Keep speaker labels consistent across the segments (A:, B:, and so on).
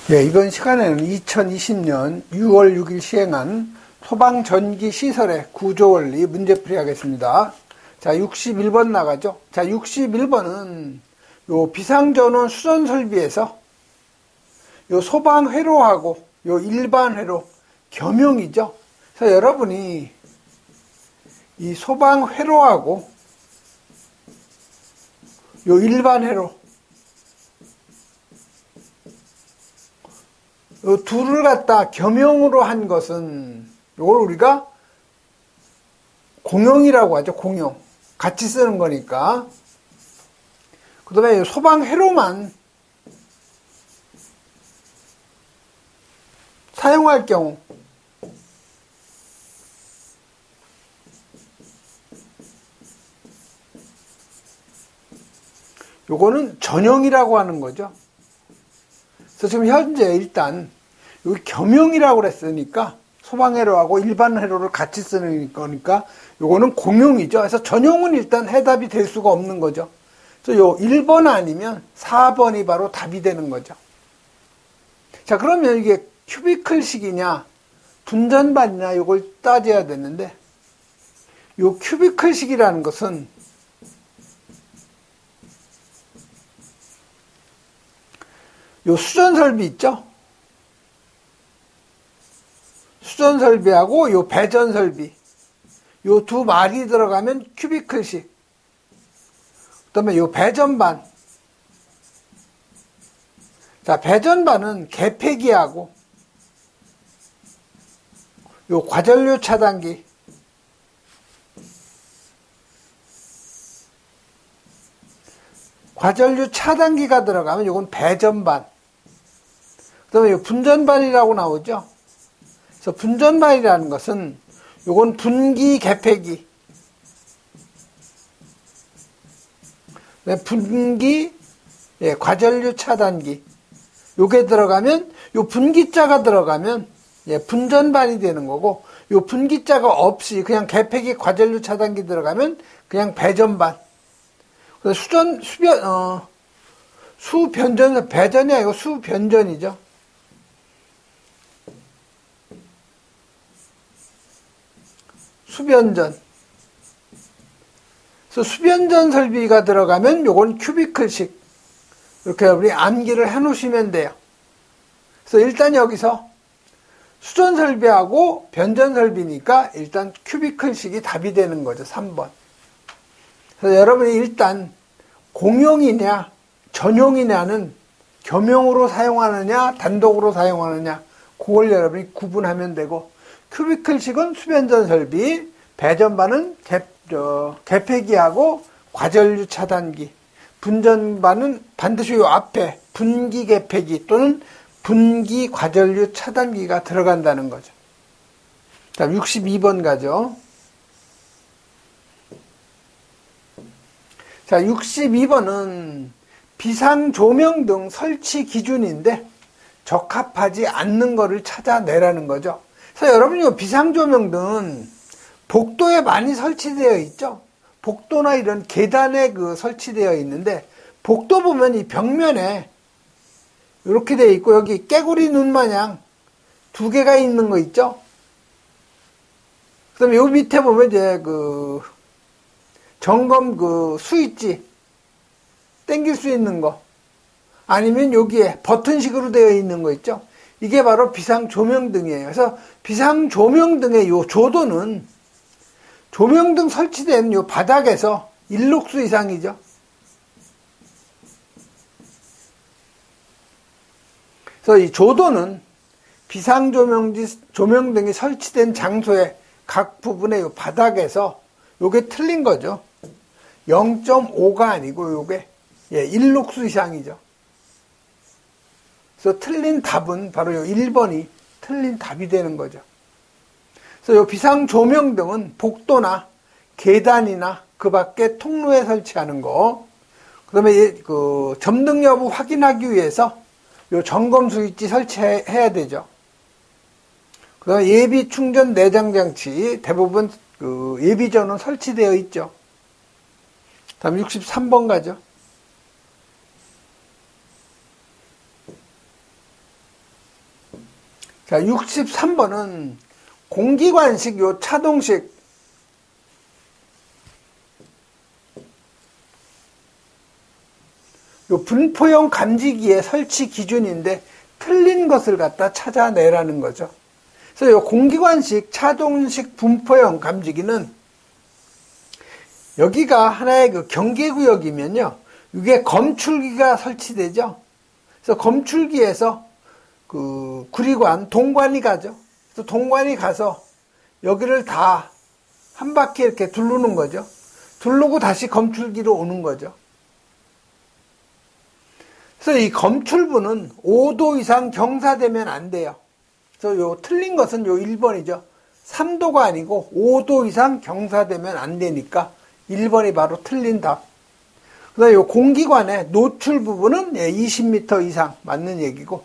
A: 네, 이번 시간에는 2020년 6월 6일 시행한 소방전기시설의 구조원리 문제풀이 하겠습니다. 자, 61번 나가죠. 자, 61번은 요 비상전원 수전설비에서 요 소방회로하고 요 일반회로 겸용이죠. 그래서 여러분이 이 소방회로하고 요 일반회로 요 둘을 갖다 겸용으로 한 것은 요걸 우리가 공용이라고 하죠. 공용. 같이 쓰는 거니까. 그 다음에 소방회로만 사용할 경우 요거는 전용이라고 하는 거죠. 그래서 지금 현재 일단 여기 겸용이라고 그랬으니까 소방회로하고 일반회로를 같이 쓰는 거니까 요거는 공용이죠. 그래서 전용은 일단 해답이 될 수가 없는 거죠. 그래서 요 1번 아니면 4번이 바로 답이 되는 거죠. 자, 그러면 이게 큐비클식이냐 분전반이냐 요걸 따져야 되는데 요 큐비클식이라는 것은 요 수전설비 있죠? 수전설비하고 요 배전설비 요 두 말이 들어가면 큐비클식. 그 다음에 요 배전반. 자, 배전반은 개폐기하고 요 과전류 차단기 과전류 차단기가 들어가면 요건 배전반. 그 다음에 요 분전반이라고 나오죠. 그래서 분전반이라는 것은 요건 분기 개폐기. 분기 과전류 차단기. 요게 들어가면 요 분기자가 들어가면 분전반이 되는 거고 요 분기자가 없이 그냥 개폐기 과전류 차단기 들어가면 그냥 배전반. 수변전, 배전이 아니고 수변전이죠. 수변전. 그래서 수변전 설비가 들어가면 요건 큐비클식. 이렇게 우리 암기를 해 놓으시면 돼요. 그래서 일단 여기서 수전 설비하고 변전 설비니까 일단 큐비클식이 답이 되는 거죠. 3번. 그래서 여러분이 일단 공용이냐 전용이냐는 겸용으로 사용하느냐 단독으로 사용하느냐 그걸 여러분이 구분하면 되고 큐비클식은 수변전 설비, 배전반은 개폐기하고 과전류 차단기, 분전반은 반드시 요 앞에 분기 개폐기 또는 분기 과전류 차단기가 들어간다는 거죠. 다음 62번 가죠. 자, 62번은 비상조명 등 설치 기준인데 적합하지 않는 거를 찾아내라는 거죠. 그래서 여러분이 이 비상조명 등은 복도에 많이 설치되어 있죠. 복도나 이런 계단에 설치되어 있는데 복도 보면 이 벽면에 이렇게 되어 있고 여기 깨구리 눈 마냥 두 개가 있는 거 있죠. 그 다음에 여기 밑에 보면 이제 점검 스위치 당길 수 있는 거 아니면 여기에 버튼식으로 되어 있는 거 있죠. 이게 바로 비상조명등이에요. 그래서 비상조명등의 요 조도는 조명등 설치된 요 바닥에서 1룩스 이상이죠. 그래서 이 조도는 비상조명등이 설치된 장소의 각 부분의 요 바닥에서 요게 틀린 거죠. 0.5가 아니고 요게 1룩스 이상이죠. 그래서 틀린 답은 바로 요 1번이 틀린 답이 되는 거죠. 그래서 요 비상조명등은 복도나 계단이나 그 밖에 통로에 설치하는 거. 그 다음에 점등 여부 확인하기 위해서 요 점검 스위치 설치해야 되죠. 그 다음에 예비 충전 내장 장치 대부분 예비 전원 설치되어 있죠. 다음 63번 가죠. 자, 63번은 공기관식 요 차동식 요 분포형 감지기의 설치 기준인데 틀린 것을 갖다 찾아내라는 거죠. 그래서 요 공기관식 차동식 분포형 감지기는 여기가 하나의 그 경계구역이면요, 이게 검출기가 설치되죠. 그래서 검출기에서 그 구리관, 동관이 가죠. 그래서 동관이 가서 여기를 다 한 바퀴 이렇게 두르는 거죠. 두르고 다시 검출기로 오는 거죠. 그래서 이 검출부는 5도 이상 경사되면 안 돼요. 그래서 요 틀린 것은 요 1번이죠. 3도가 아니고 5도 이상 경사되면 안 되니까 1번이 바로 틀린 답. 그다음에 요 공기관의 노출 부분은 20m 이상 맞는 얘기고,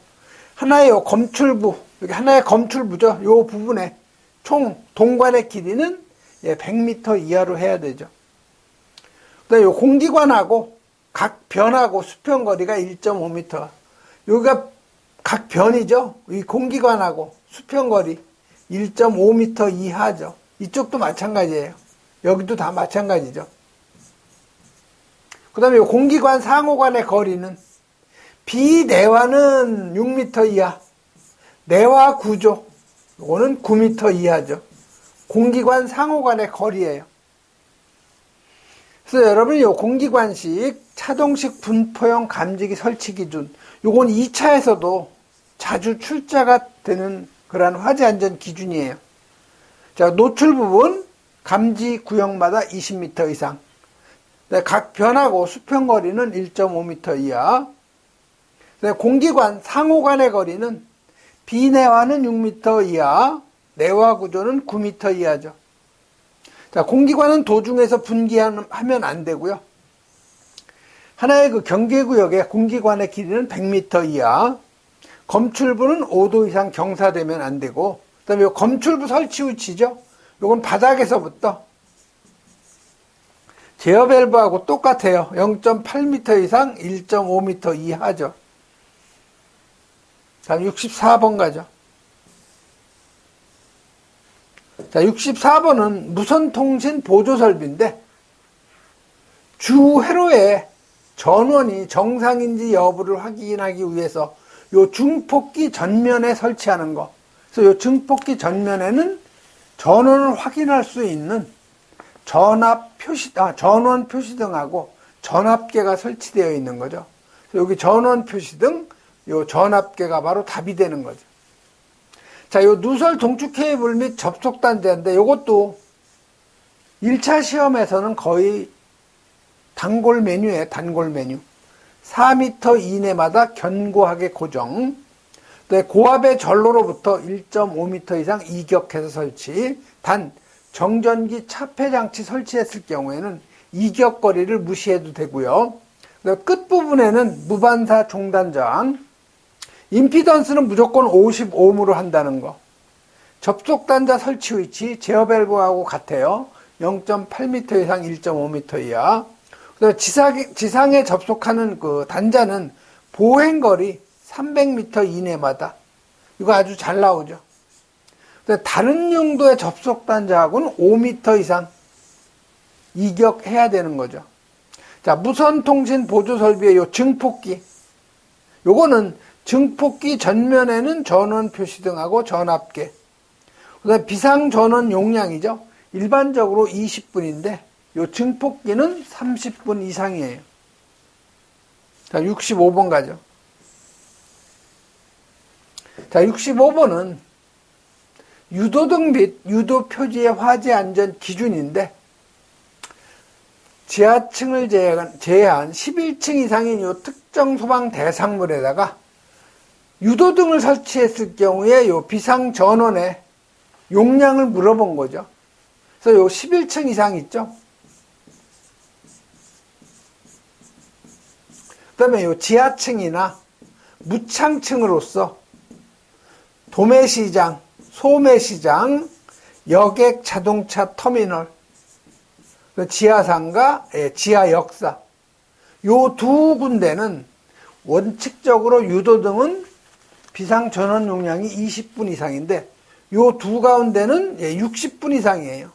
A: 하나의 요 검출부, 여기 하나의 검출부죠. 요 부분에 총 동관의 길이는 100m 이하로 해야 되죠. 그다음에 요 공기관하고 각 변하고 수평거리가 1.5m. 여기가 각 변이죠. 이 공기관하고 수평거리 1.5m 이하죠. 이쪽도 마찬가지예요. 여기도 다 마찬가지죠. 그 다음에 공기관 상호간의 거리는 비내화는 6m 이하, 내화 구조, 이거는 9m 이하죠. 공기관 상호간의 거리예요. 그래서 여러분, 이 공기관식 차동식 분포형 감지기 설치 기준, 요건 2차에서도 자주 출제가 되는 그러한 화재 안전 기준이에요. 자, 노출 부분 감지 구역마다 20m 이상. 각 변하고 수평거리는 1.5m 이하. 공기관 상호간의 거리는 비내화는 6m 이하, 내화 구조는 9m 이하죠. 자, 공기관은 도중에서 분기하면 안 되고요. 하나의 그 경계구역의 공기관의 길이는 100m 이하, 검출부는 5도 이상 경사되면 안 되고, 그 다음에 검출부 설치 위치죠. 요건 바닥에서부터 제어 밸브하고 똑같아요. 0.8m 이상 1.5m 이하죠. 다음 64번 가죠. 자, 64번은 무선통신 보조설비인데, 주 회로의 전원이 정상인지 여부를 확인하기 위해서 요 증폭기 전면에 설치하는 거. 그래서 요 증폭기 전면에는 전원을 확인할 수 있는 전원 표시등하고 전압계가 설치되어 있는 거죠. 여기 전원 표시등, 요 전압계가 바로 답이 되는 거죠. 자, 요 누설 동축 케이블 및 접속 단자인데, 요것도 1차 시험에서는 거의 단골 메뉴에 단골 메뉴. 4m 이내마다 견고하게 고정. 고압의 전로로부터 1.5m 이상 이격해서 설치. 단 정전기 차폐 장치 설치했을 경우에는 이격거리를 무시해도 되고요. 끝부분에는 무반사 종단장. 임피던스는 무조건 50ohm으로 한다는 거. 접속 단자 설치 위치 제어 밸브하고 같아요. 0.8m 이상 1.5m 이하. 그다음에 지상에 접속하는 그 단자는 보행거리 300m 이내마다. 이거 아주 잘 나오죠. 다른 용도의 접속 단자하고는 5m 이상 이격해야 되는 거죠. 자, 무선통신 보조설비의 요 증폭기. 요거는 증폭기 전면에는 전원 표시등하고 전압계. 그다음에 비상전원 용량이죠. 일반적으로 20분인데 요 증폭기는 30분 이상이에요. 자, 65번 가죠. 자, 65번은 유도등 및 유도 표지의 화재 안전 기준인데, 지하층을 제외한 11층 이상인 요 특정 소방 대상물에다가 유도등을 설치했을 경우에 요 비상 전원의 용량을 물어본 거죠. 그래서 요 11층 이상 있죠. 그 다음에 요 지하층이나 무창층으로서 도매시장, 소매시장, 여객 자동차 터미널, 지하상가, 지하역사, 요 두 군데는 원칙적으로 유도등은 비상 전원 용량이 20분 이상인데 요 두 가운데는 60분 이상이에요.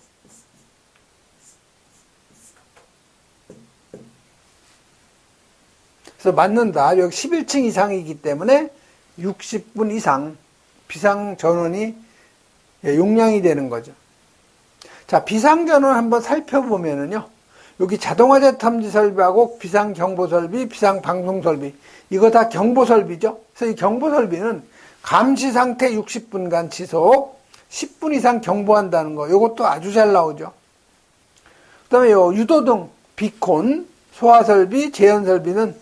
A: 그래서 맞는다. 여기 11층 이상이기 때문에 60분 이상 비상 전원이 용량이 되는 거죠. 자, 비상 전원 한번 살펴보면은요. 여기 자동화재 탐지 설비하고 비상 경보 설비, 비상 방송 설비 이거 다 경보 설비죠. 그래서 이 경보 설비는 감시 상태 60분간 지속 10분 이상 경보한다는 거. 이것도 아주 잘 나오죠. 그다음에 요 유도등, 비콘, 소화 설비, 제연 설비는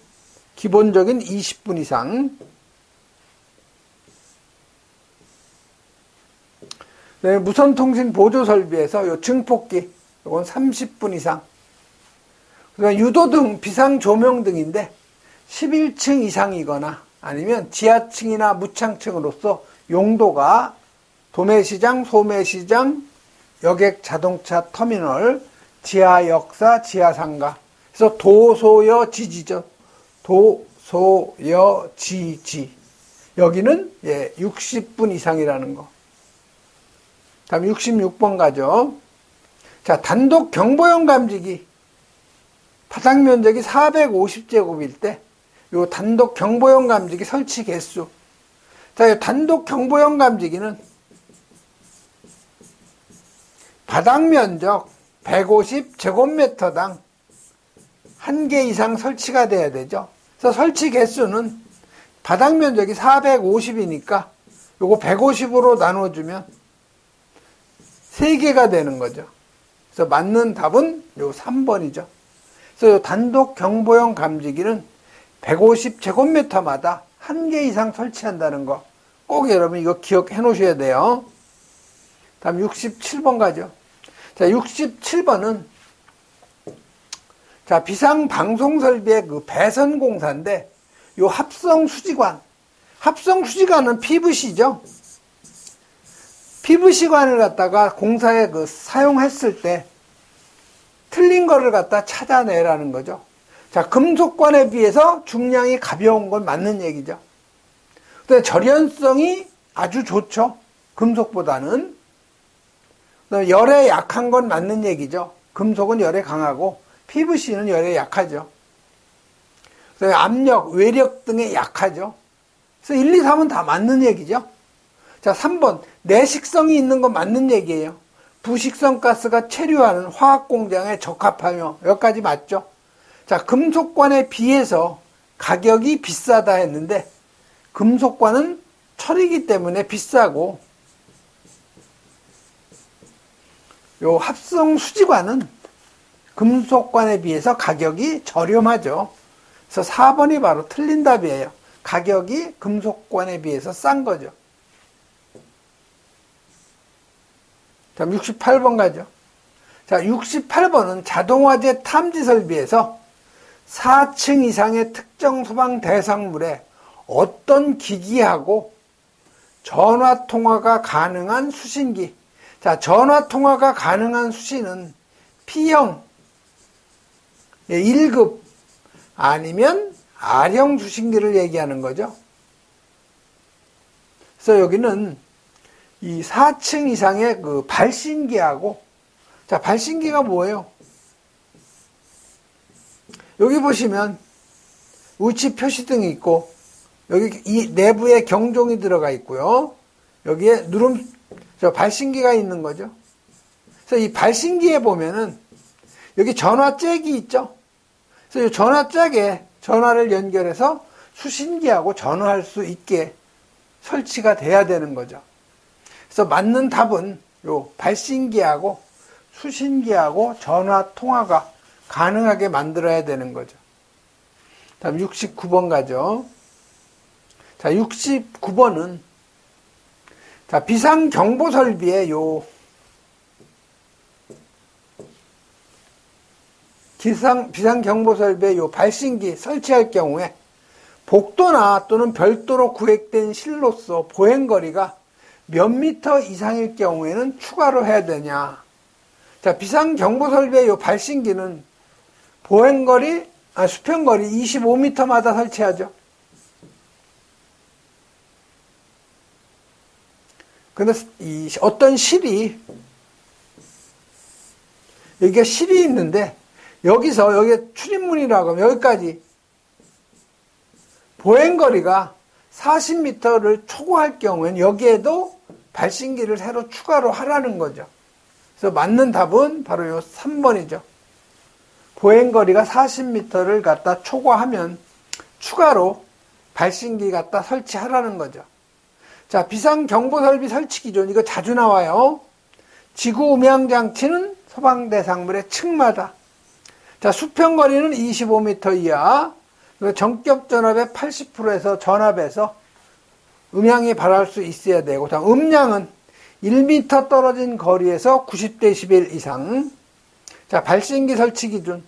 A: 기본적인 20분 이상. 네, 무선통신 보조 설비에서 요 증폭기, 이건 30분 이상. 그다음에 유도등, 비상 조명등인데 11층 이상이거나 아니면 지하층이나 무창층으로서 용도가 도매시장, 소매시장, 여객 자동차 터미널, 지하역사, 지하상가. 그래서 도소여지지죠. 도소여지지. 여기는 60분 이상이라는 거. 다음 66번 가죠. 자, 단독 경보용 감지기. 바닥 면적이 450제곱일 때, 요 단독 경보용 감지기 설치 개수. 자, 이 단독 경보용 감지기는 바닥 면적 150제곱미터당 1개 이상 설치가 돼야 되죠. 그래서 설치 개수는 바닥 면적이 450이니까 요거 150으로 나눠주면 3개가 되는 거죠. 그래서 맞는 답은 요 3번이죠. 그래서 요 단독 경보용 감지기는 150제곱미터마다 1개 이상 설치한다는 거 꼭 여러분 이거 기억해 놓으셔야 돼요. 다음 67번 가죠. 자, 67번은 자, 비상 방송 설비의 그 배선 공사인데 요 합성 수지관. 합성 수지관은 PVC죠. PVC관을 갖다가 공사에 사용했을 때 틀린 거를 갖다 찾아내라는 거죠. 자, 금속관에 비해서 중량이 가벼운 건 맞는 얘기죠. 근데 절연성이 아주 좋죠. 금속보다는. 열에 약한 건 맞는 얘기죠. 금속은 열에 강하고 PVC는 열에 약하죠. 그래서 압력, 외력 등에 약하죠. 그래서 1, 2, 3은 다 맞는 얘기죠. 자, 3번. 내식성이 있는 건 맞는 얘기예요. 부식성 가스가 체류하는 화학공장에 적합하며 여기까지 맞죠. 자, 금속관에 비해서 가격이 비싸다 했는데 금속관은 철이기 때문에 비싸고 요 합성 수지관은 금속관에 비해서 가격이 저렴하죠. 그래서 4번이 바로 틀린 답이에요. 가격이 금속관에 비해서 싼 거죠. 다음 68번 가죠. 자, 68번은 자동화재 탐지 설비에서 4층 이상의 특정 소방 대상물에 어떤 기기하고 전화 통화가 가능한 수신기. 자, 전화 통화가 가능한 수신은 P형 1급 아니면 R형 수신기를 얘기하는 거죠. 그래서 여기는 이 4층 이상의 그 발신기하고, 자, 발신기가 뭐예요? 여기 보시면 위치 표시등이 있고 여기 이 내부에 경종이 들어가 있고요. 여기에 발신기가 있는 거죠. 그래서 이 발신기에 보면은 여기 전화잭이 있죠. 그래서 이 전화잭에 전화를 연결해서 수신기하고 전화할 수 있게 설치가 돼야 되는 거죠. 그래서 맞는 답은 요 발신기하고 수신기하고 전화 통화가 가능하게 만들어야 되는 거죠. 다음 69번 가죠. 자, 69번은 자, 비상경보 설비에 요 비상경보 설비에 요 발신기 설치할 경우에 복도나 또는 별도로 구획된 실로서 보행거리가 몇 미터 이상일 경우에는 추가로 해야 되냐. 자, 비상경보 설비의 요 발신기는 수평거리 25m마다 설치하죠. 근데 어떤 실이, 여기가 실이 있는데, 여기서, 여기 출입문이라고 하면 여기까지 보행거리가 40m를 초과할 경우에는 여기에도 발신기를 새로 추가로 하라는 거죠. 그래서 맞는 답은 바로 요 3번이죠. 보행거리가 40m를 갖다 초과하면 추가로 발신기 갖다 설치하라는 거죠. 자, 비상경보설비 설치 기준, 이거 자주 나와요. 지구 음향장치는 소방대상물의 층마다. 자, 수평거리는 25m 이하, 정격전압의 80%에서 전압에서 음향이 발할 수 있어야 되고, 다음 음량은 1m 떨어진 거리에서 90dB 이상. 자, 발신기 설치 기준.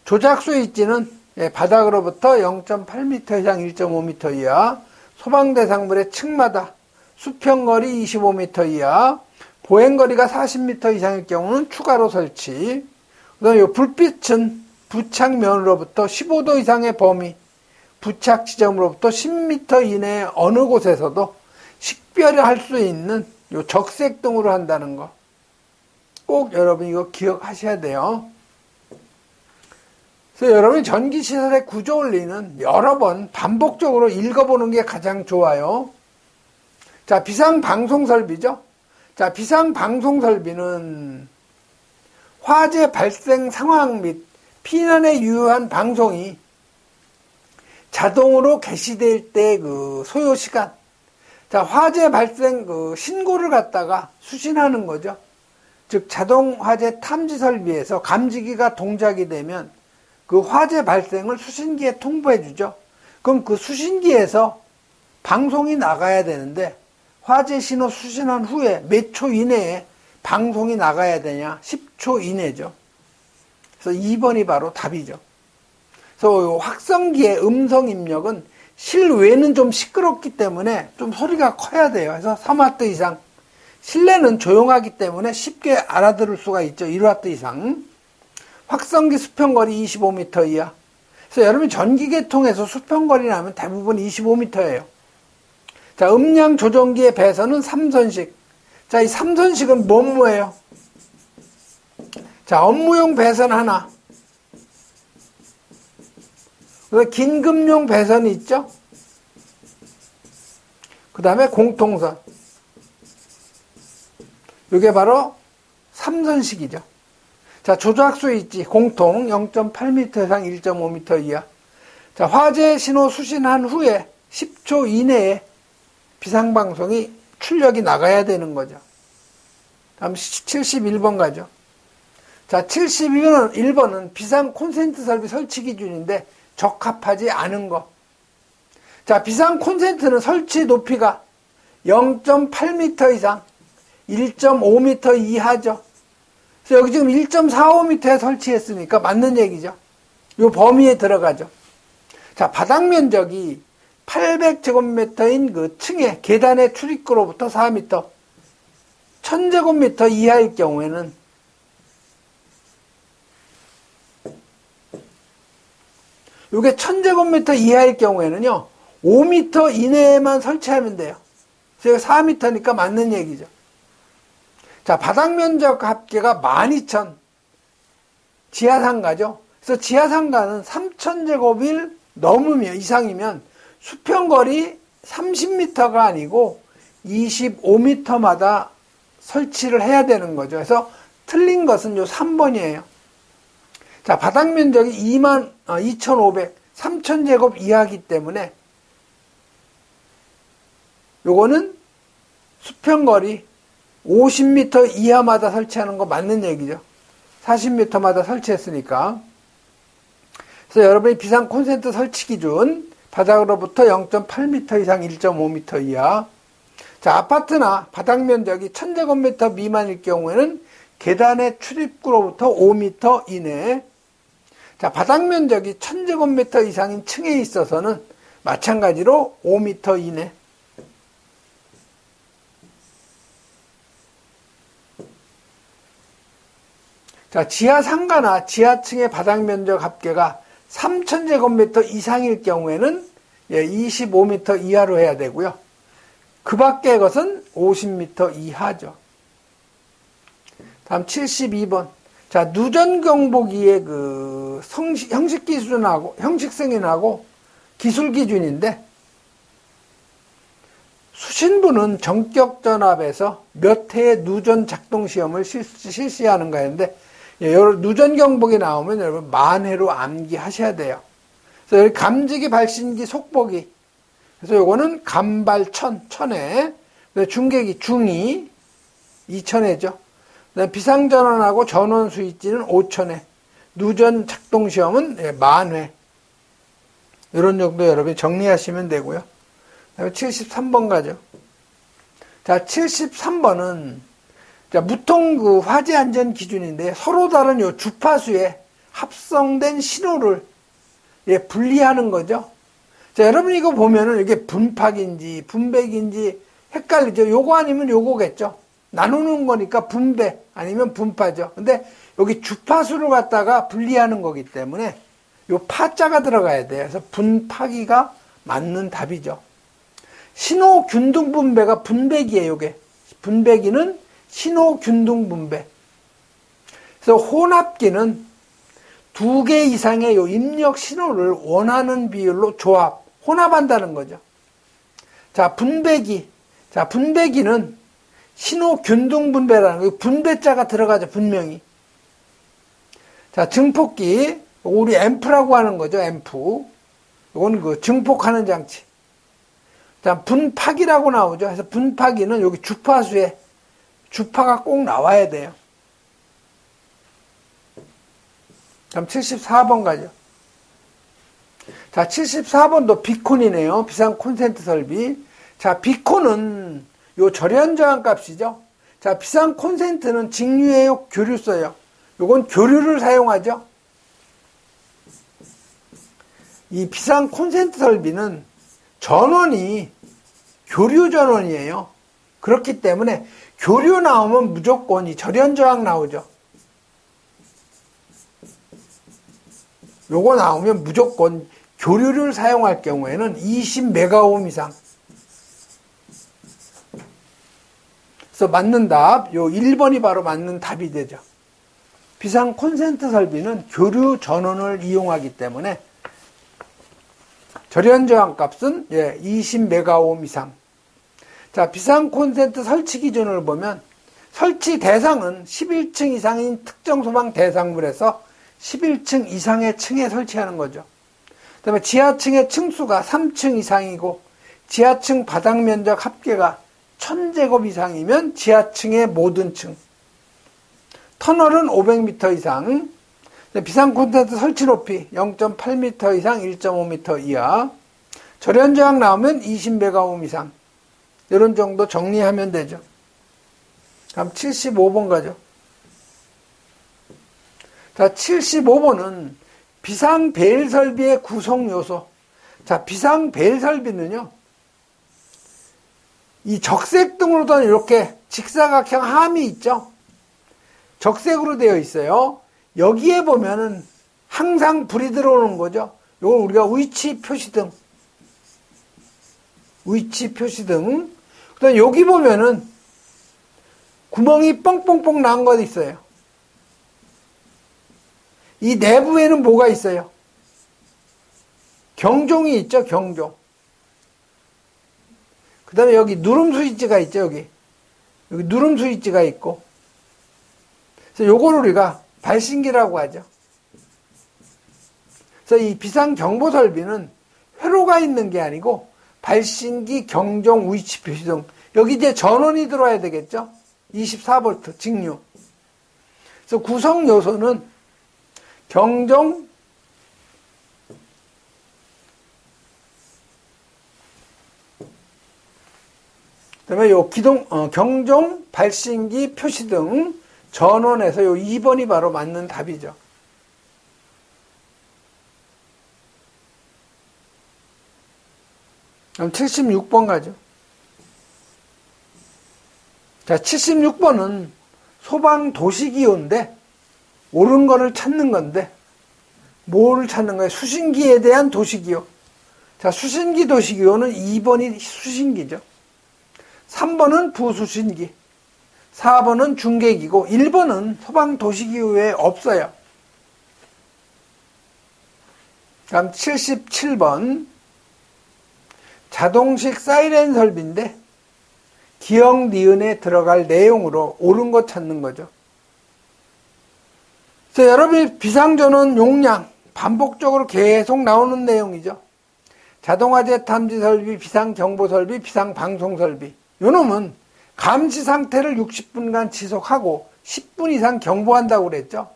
A: 조작 스위치는 바닥으로부터 0.8m 이상 1.5m 이하, 소방대상물의 층마다, 수평거리 25m 이하, 보행거리가 40m 이상일 경우는 추가로 설치. 그 다음에 불빛은 부착면으로부터 15도 이상의 범위, 부착 지점으로부터 10m 이내 어느 곳에서도 식별할 수 있는 요 적색등으로 한다는 거. 꼭 여러분 이거 기억하셔야 돼요. 그래서 여러분이 전기시설의 구조원리는 여러 번 반복적으로 읽어보는 게 가장 좋아요. 자, 비상방송설비죠. 자, 비상방송설비는 화재 발생 상황 및 피난에 유효한 방송이 자동으로 개시될 때 그 소요 시간. 자, 화재 발생 그 신고를 갖다가 수신하는 거죠. 즉, 자동 화재 탐지 설비에서 감지기가 동작이 되면 그 화재 발생을 수신기에 통보해 주죠. 그럼 그 수신기에서 방송이 나가야 되는데 화재 신호 수신한 후에 몇 초 이내에 방송이 나가야 되냐? 10초 이내죠. 그래서 2번이 바로 답이죠. 그래서 확성기의 음성 입력은 실외는 좀 시끄럽기 때문에 좀 소리가 커야 돼요. 그래서 3W 이상. 실내는 조용하기 때문에 쉽게 알아들을 수가 있죠. 1W 이상. 확성기 수평거리 25m 이하. 그래서 여러분이 전기계통에서 수평거리 나면 대부분 25m예요. 자, 음량 조정기의 배선은 3선식. 자, 이 3선식은 뭐예요? 자, 업무용 배선 하나. 긴급용 배선이 있죠? 그 다음에 공통선. 이게 바로 3선식이죠. 자, 조작 스위치 공통 0.8m 이상 1.5m 이하. 자, 화재 신호 수신한 후에 10초 이내에 비상방송이 출력이 나가야 되는 거죠. 다음 71번 가죠. 자, 71번은 비상 콘센트 설비 설치 기준인데 적합하지 않은 거. 자, 비상 콘센트는 설치 높이가 0.8m 이상 1.5m 이하죠. 그래서 여기 지금 1.45m에 설치했으니까 맞는 얘기죠. 이 범위에 들어가죠. 자, 바닥 면적이 800제곱미터인 그 층에 계단의 출입구로부터 4m, 1000제곱미터 이하일 경우에는 이게 1000제곱미터 이하일 경우에는요, 5m 이내에만 설치하면 돼요. 그래서 4m니까 맞는 얘기죠. 자, 바닥 면적 합계가 12,000 지하상가죠. 그래서 지하상가는 3000제곱일 넘으면 이상이면 수평거리 30m가 아니고 25m마다 설치를 해야 되는 거죠. 그래서 틀린 것은 요 3번이에요. 자, 바닥 면적이 22,500, 3000제곱 이하이기 때문에 요거는 수평거리 50m 이하마다 설치하는 거 맞는 얘기죠. 40m마다 설치했으니까. 그래서 여러분이 비상 콘센트 설치 기준 바닥으로부터 0.8m 이상 1.5m 이하. 자, 아파트나 바닥 면적이 1000제곱미터 미만일 경우에는 계단의 출입구로부터 5m 이내. 자, 바닥 면적이 1000제곱미터 이상인 층에 있어서는 마찬가지로 5m 이내. 자, 지하 상가나 지하층의 바닥 면적 합계가 3000제곱미터 이상일 경우에는 25m 이하로 해야 되고요. 그 밖의 것은 50m 이하죠. 다음 72번. 자, 누전 경보기의 그 형식 기준하고, 형식 승인하고 기술 기준인데, 수신부는 전격 전압에서 몇 회의 누전 작동 시험을 실시하는가 했는데, 누전 경보기 나오면 여러분 만회로 암기하셔야 돼요. 그래서 여기 감지기, 발신기, 속보기. 그래서 요거는 감발 1000회, 중계기 중위 2000회죠. 비상전원하고 전원 스위치는 5000회, 누전 작동 시험은 10,000회. 이런 정도 여러분이 정리하시면 되고요. 그다음에 73번 가죠. 자, 73번은 자, 무통 그 화재 안전 기준인데 서로 다른 요 주파수에 합성된 신호를 분리하는 거죠. 자, 여러분 이거 보면은 이게 분팍인지 분배인지 헷갈리죠. 요거 아니면 요거겠죠. 나누는 거니까 분배 아니면 분파죠. 근데 여기 주파수를 갖다가 분리하는 거기 때문에 요 파자가 들어가야 돼요. 그래서 분파기가 맞는 답이죠. 신호 균등 분배가 분배기예요. 요게 분배기는 신호 균등 분배. 그래서 혼합기는 2개 이상의 요 입력 신호를 원하는 비율로 혼합한다는 거죠. 자, 분배기. 자, 분배기는 신호 균등 분배라는 거, 분배자가 들어가죠, 분명히. 자, 증폭기. 우리 앰프라고 하는 거죠, 앰프. 이건 그 증폭하는 장치. 자, 분파기라고 나오죠. 그래서 분파기는 여기 주파수에 주파가 꼭 나와야 돼요. 다음 74번 가죠. 자, 74번도 비콘이네요. 비상 콘센트 설비. 자, 비콘은 요 절연 저항 값이죠. 자, 비상 콘센트는 직류예요, 교류 써요. 요건 교류를 사용하죠. 이 비상 콘센트 설비는 전원이 교류 전원이에요. 그렇기 때문에 교류 나오면 무조건 이 절연 저항 나오죠. 요거 나오면 무조건 교류를 사용할 경우에는 20메가옴 이상. 그래서 맞는 답, 요 1번이 바로 맞는 답이 되죠. 비상 콘센트 설비는 교류 전원을 이용하기 때문에 절연 저항 값은 20메가옴 이상. 자, 비상 콘센트 설치 기준을 보면 설치 대상은 11층 이상인 특정 소방 대상물에서 11층 이상의 층에 설치하는 거죠. 그 다음에 지하층의 층수가 3층 이상이고 지하층 바닥 면적 합계가 1000제곱 이상이면 지하층의 모든 층. 터널은 500m 이상. 비상 콘센트 설치 높이 0.8m 이상 1.5m 이하. 절연 저항 나오면 20메가옴 이상. 이런 정도 정리하면 되죠. 다음 75번 가죠. 자, 75번은 비상 배일 설비의 구성 요소. 자, 비상 배일 설비는요, 이 적색등으로 된 이렇게 직사각형 함이 있죠. 적색으로 되어 있어요. 여기에 보면은 항상 불이 들어오는 거죠. 이걸 우리가 위치 표시등. 위치 표시등. 그 다음에 여기 보면은 구멍이 뻥뻥뻥 난 거 있어요. 이 내부에는 뭐가 있어요? 경종이 있죠, 경종. 그 다음에 여기 누름 스위치가 있죠, 여기. 여기 누름 스위치가 있고. 그래서 요거를 우리가 발신기라고 하죠. 그래서 이 비상 경보 설비는 회로가 있는 게 아니고 발신기, 경종, 위치 표시 등. 여기 이제 전원이 들어와야 되겠죠? 24V 직류. 그래서 구성 요소는 경종, 그다음에 요 경종, 발신기, 표시 등 전원에서 요 2번이 바로 맞는 답이죠. 그럼 76번 가죠. 자, 76번은 소방 도시기호인데 옳은 거를 찾는 건데 뭐를 찾는 거예요? 수신기에 대한 도시기호. 자, 수신기 도시기호는 2번이 수신기죠. 3번은 부수신기, 4번은 중계기고 1번은 소방도시기구에 없어요. 다음 77번 자동식 사이렌 설비인데 기역, 니은에 들어갈 내용으로 옳은 거 찾는 거죠. 그래서 여러분이 비상전원 용량 반복적으로 계속 나오는 내용이죠. 자동화재 탐지 설비, 비상경보 설비, 비상방송 설비. 요놈은 감시 상태를 60분간 지속하고 10분 이상 경보한다고 그랬죠.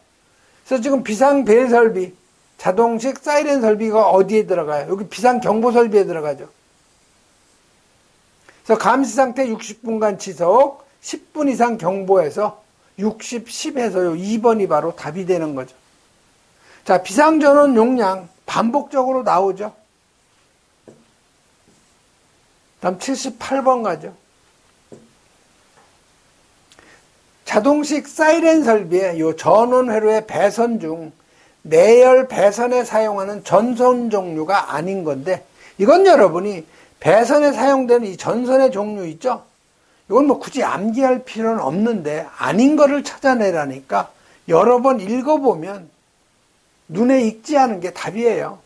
A: 그래서 지금 비상벨 설비, 자동식 사이렌 설비가 어디에 들어가요? 여기 비상경보 설비에 들어가죠. 그래서 감시 상태 60분간 지속, 10분 이상 경보해서 60, 10 해서요. 2번이 바로 답이 되는 거죠. 자, 비상전원 용량 반복적으로 나오죠. 다음 78번 가죠. 자동식 사이렌 설비의 요 전원 회로의 배선 중 내열 배선에 사용하는 전선 종류가 아닌 건데, 이건 여러분이 배선에 사용되는 이 전선의 종류 있죠? 이건 뭐 굳이 암기할 필요는 없는데 아닌 거를 찾아내라니까 여러 번 읽어보면 눈에 익지 않은 게 답이에요.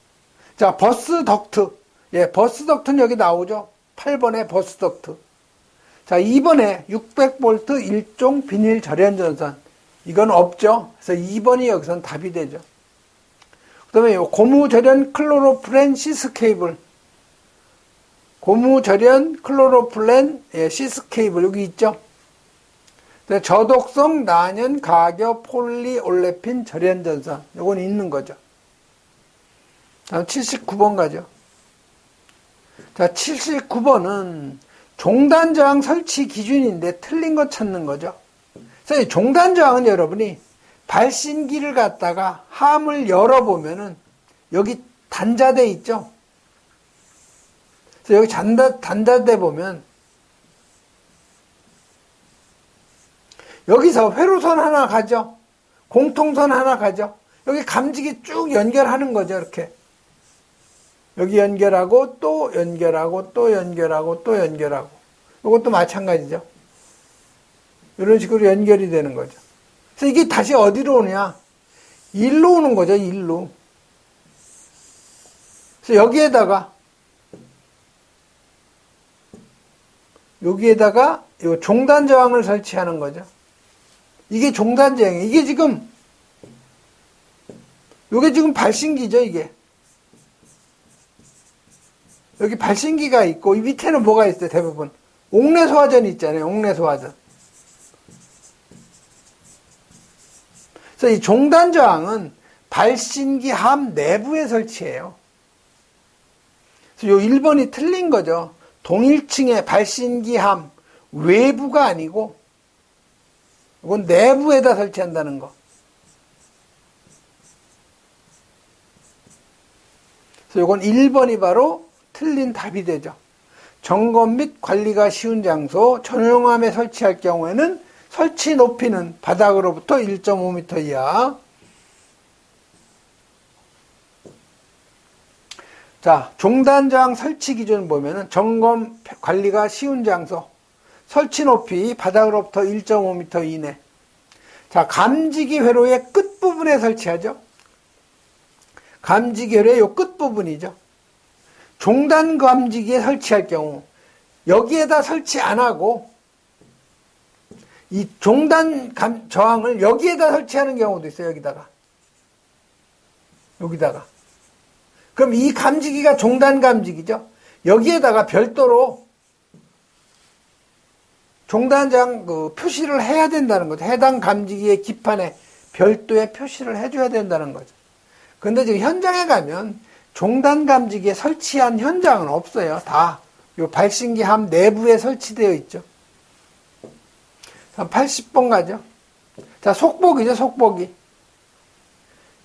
A: 자, 버스 덕트. 예, 버스 덕트는 여기 나오죠? 8번에 버스 덕트. 자, 2번에 600V 일종 비닐 절연전선. 이건 없죠? 그래서 2번이 여기선 답이 되죠. 그 다음에 고무절연 클로로플랜 시스 케이블. 고무절연 클로로플랜 시스 케이블 여기 있죠. 저독성 난연 가격 폴리올레핀 절연전선 요건 있는 거죠. 다음 79번 가죠. 자, 79번은 종단저항 설치 기준인데 틀린 거 찾는 거죠. 그래서 이 종단저항은 여러분이 발신기를 갖다가 함을 열어보면은 여기 단자대 있죠. 그래서 여기 단자대 보면 여기서 회로선 하나 가죠. 공통선 하나 가죠. 여기 감지기 쭉 연결하는 거죠. 이렇게. 여기 연결하고 또 연결하고 또 연결하고 또 연결하고. 이것도 마찬가지죠. 이런 식으로 연결이 되는 거죠. 그래서 이게 다시 어디로 오냐? 일로 오는 거죠. 일로. 그래서 여기에다가 이 종단 저항을 설치하는 거죠. 이게 종단 저항이에요. 이게 지금 발신기죠, 이게. 여기 발신기가 있고, 이 밑에는 뭐가 있어요, 대부분? 옥내소화전이 있잖아요, 옥내소화전. 그래서 이 종단 저항은 발신기 함 내부에 설치해요. 그래서 요 1번이 틀린 거죠. 동일층의 발신기 함 외부가 아니고, 이건 내부에다 설치한다는 거. 그래서 이건 1번이 바로 틀린 답이 되죠. 점검 및 관리가 쉬운 장소, 전용함에 설치할 경우에는 설치 높이는 바닥으로부터 1.5m 이하. 자, 종단저항 설치 기준 보면은 점검 관리가 쉬운 장소, 설치 높이 바닥으로부터 1.5m 이내. 자, 감지기 회로의 끝부분에 설치하죠. 감지기 회로의 요 끝부분이죠. 종단 감지기에 설치할 경우 여기에다 설치 안 하고 이 종단 저항을 여기에다 설치하는 경우도 있어요. 여기다가. 그럼 이 감지기가 종단 감지기죠. 여기에다가 별도로 종단장 표시를 해야 된다는 거죠. 해당 감지기의 기판에 별도의 표시를 해줘야 된다는 거죠. 그런데 지금 현장에 가면 종단 감지기에 설치한 현장은 없어요. 다 요 발신기 함 내부에 설치되어 있죠. 80번 가죠. 자, 속보기죠, 속보기.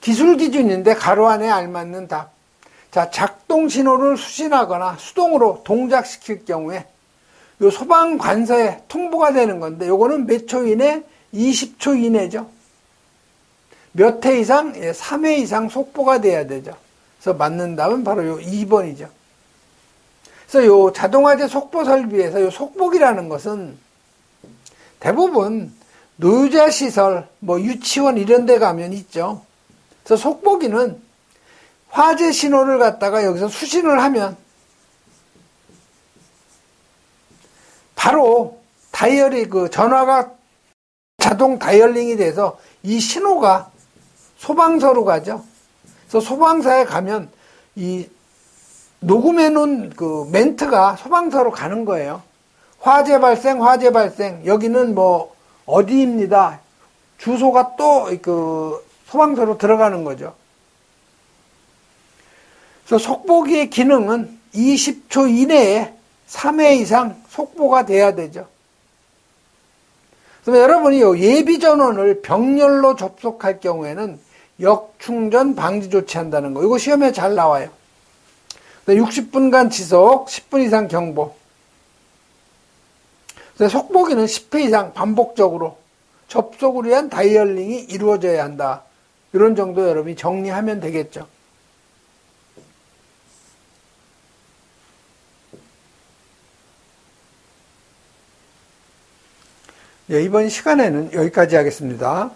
A: 기술 기준인데 가로 안에 알맞는 답. 자, 작동 신호를 수신하거나 수동으로 동작시킬 경우에 요 소방 관서에 통보가 되는 건데 요거는 몇 초 이내? 20초 이내죠. 몇 회 이상? 3회 이상 속보가 돼야 되죠. 그래서 맞는 답은 바로 요 2번이죠. 그래서 요 자동화재 속보 설비에서 요 속보기라는 것은 대부분 노유자 시설, 뭐 유치원 이런 데 가면 있죠. 그래서 속보기는 화재 신호를 갖다가 여기서 수신을 하면 바로 다이얼이 그 전화가 자동 다이얼링이 돼서 이 신호가 소방서로 가죠. 그래서 소방서에 가면 이 녹음해 놓은 그 멘트가 소방서로 가는 거예요. 화재 발생, 화재 발생. 여기는 뭐 어디입니다. 주소가 또 그 소방서로 들어가는 거죠. 그래서 속보기의 기능은 20초 이내에 3회 이상 속보가 돼야 되죠. 그래서 여러분이 예비 전원을 병렬로 접속할 경우에는 역충전 방지 조치한다는 거. 이거 시험에 잘 나와요. 60분간 지속, 10분 이상 경보. 그래서 속보기는 10회 이상 반복적으로 접속을 위한 다이얼링이 이루어져야 한다. 이런 정도 여러분이 정리하면 되겠죠. 네, 이번 시간에는 여기까지 하겠습니다.